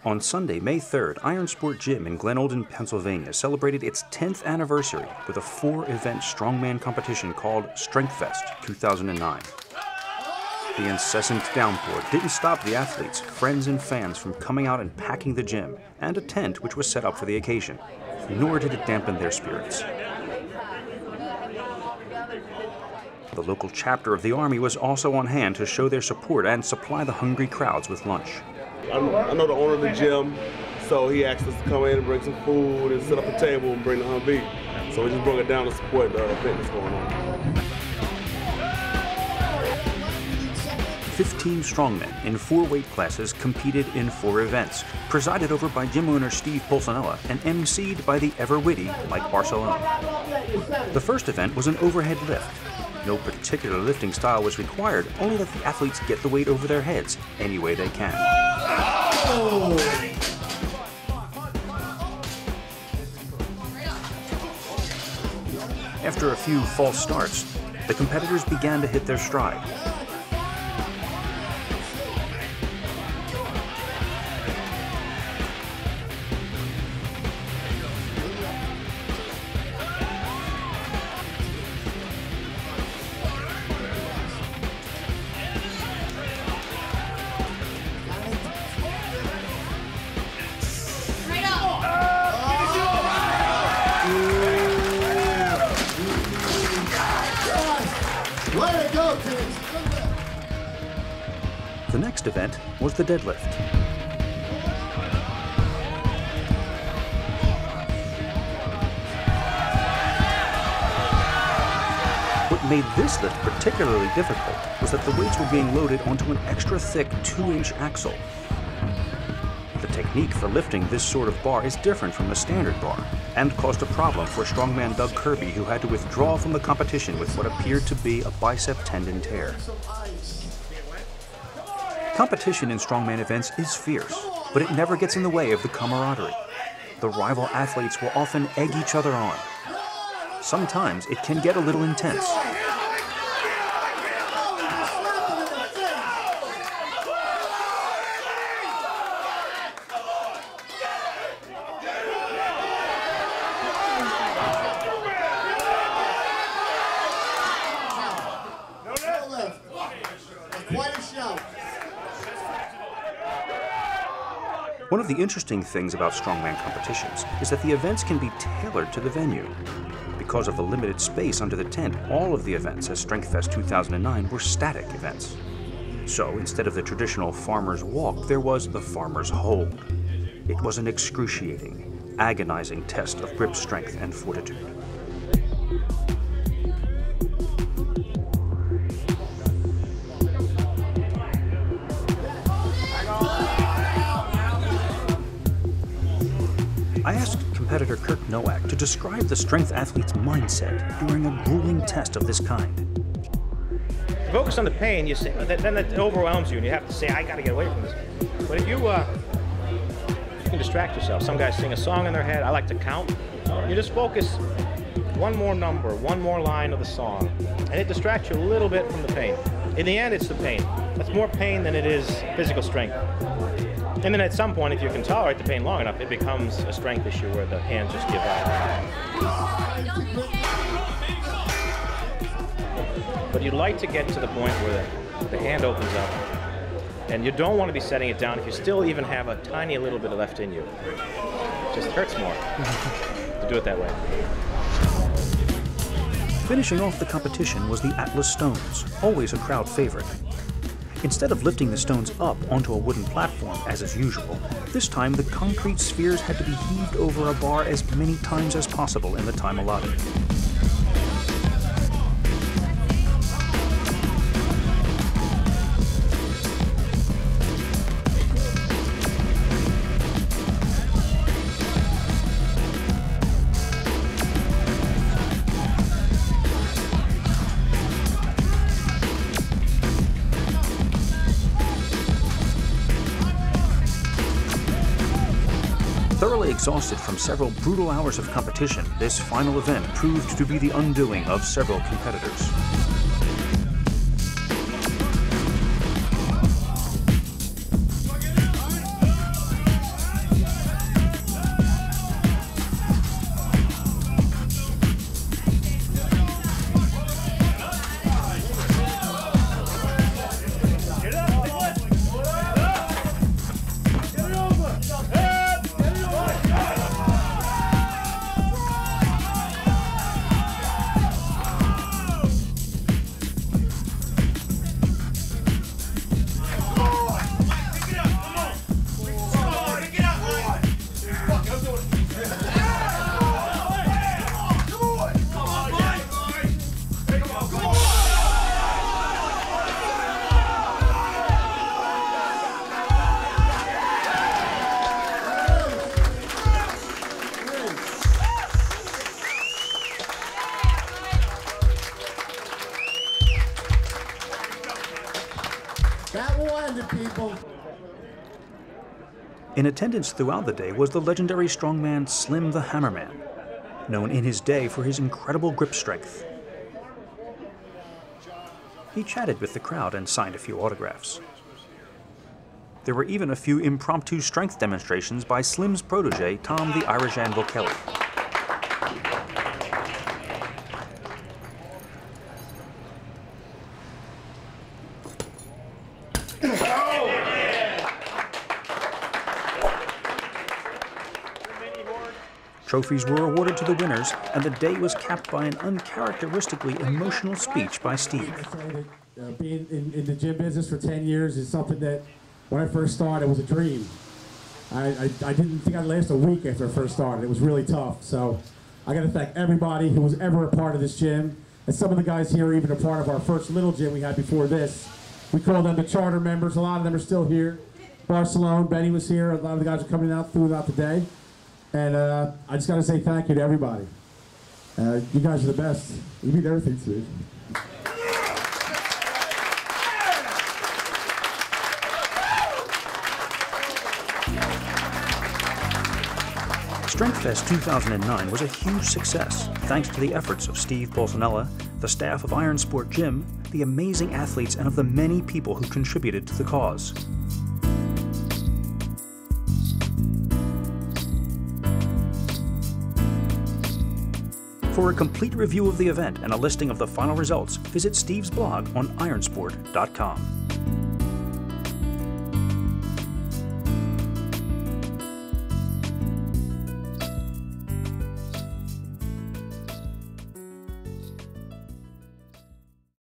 On Sunday, May 3rd, Iron Sport Gym in Glenolden, Pennsylvania celebrated its 10th anniversary with a 4-event strongman competition called Strength Fest 2009. The incessant downpour didn't stop the athletes, friends, and fans from coming out and packing the gym and a tent which was set up for the occasion, nor did it dampen their spirits. The local chapter of the Army was also on hand to show their support and supply the hungry crowds with lunch. I know the owner of the gym, so he asked us to come in and bring some food and set up a table and bring the Humvee. So we just brought it down to support the event that's going on. 15 strongmen in 4 weight classes competed in 4 events, presided over by gym owner Steve Pulcinella and emceed by the ever-witty Mike Pulcinella. The first event was an overhead lift. No particular lifting style was required, only that the athletes get the weight over their heads any way they can. After a few false starts, the competitors began to hit their stride. The next event was the deadlift. What made this lift particularly difficult was that the weights were being loaded onto an extra thick 2-inch axle. The technique for lifting this sort of bar is different from the standard bar and caused a problem for strongman Doug Kirby, who had to withdraw from the competition with what appeared to be a bicep tendon tear. Competition in strongman events is fierce, but it never gets in the way of the camaraderie. The rival athletes will often egg each other on. Sometimes it can get a little intense. One of the interesting things about strongman competitions is that the events can be tailored to the venue. Because of the limited space under the tent, all of the events at Strength Fest 2009 were static events. So instead of the traditional farmer's walk, there was the farmer's hold. It was an excruciating, agonizing test of grip strength and fortitude. I asked competitor Kirk Nowak to describe the strength athlete's mindset during a grueling test of this kind. Focus on the pain, you say, then that overwhelms you and you have to say, I gotta get away from this. But if you can distract yourself. Some guys sing a song in their head, I like to count. You just focus one more number, one more line of the song, and it distracts you a little bit from the pain. In the end, it's the pain. That's more pain than it is physical strength. And then at some point, if you can tolerate the pain long enough, it becomes a strength issue where the hands just give out. But you'd like to get to the point where the hand opens up, and you don't want to be setting it down if you still even have a tiny little bit left in you. It just hurts more to do it that way. Finishing off the competition was the Atlas Stones, always a crowd favorite. Instead of lifting the stones up onto a wooden platform, as is usual, this time the concrete spheres had to be heaved over a bar as many times as possible in the time allotted. Thoroughly exhausted from several brutal hours of competition, this final event proved to be the undoing of several competitors. That will end it, people. In attendance throughout the day was the legendary strongman Slim the Hammerman, known in his day for his incredible grip strength. He chatted with the crowd and signed a few autographs. There were even a few impromptu strength demonstrations by Slim's protege, Tom the Irish Anvil Kelly. Trophies were awarded to the winners, and the day was capped by an uncharacteristically emotional speech by Steve. Being in the gym business for 10 years is something that, when I first started, was a dream. I didn't think I'd last a week after I first started. It was really tough. So I got to thank everybody who was ever a part of this gym. And some of the guys here are even a part of our first little gym we had before this. We call them the charter members. A lot of them are still here. Barcelona, Benny was here. A lot of the guys are coming out throughout the day. And I just got to say thank you to everybody. You guys are the best. You beat everything to me. StrengthFest 2009 was a huge success, thanks to the efforts of Steve Pulcinella, the staff of Iron Sport Gym, the amazing athletes, and of the many people who contributed to the cause. For a complete review of the event and a listing of the final results, visit Steve's blog on ironsport.com.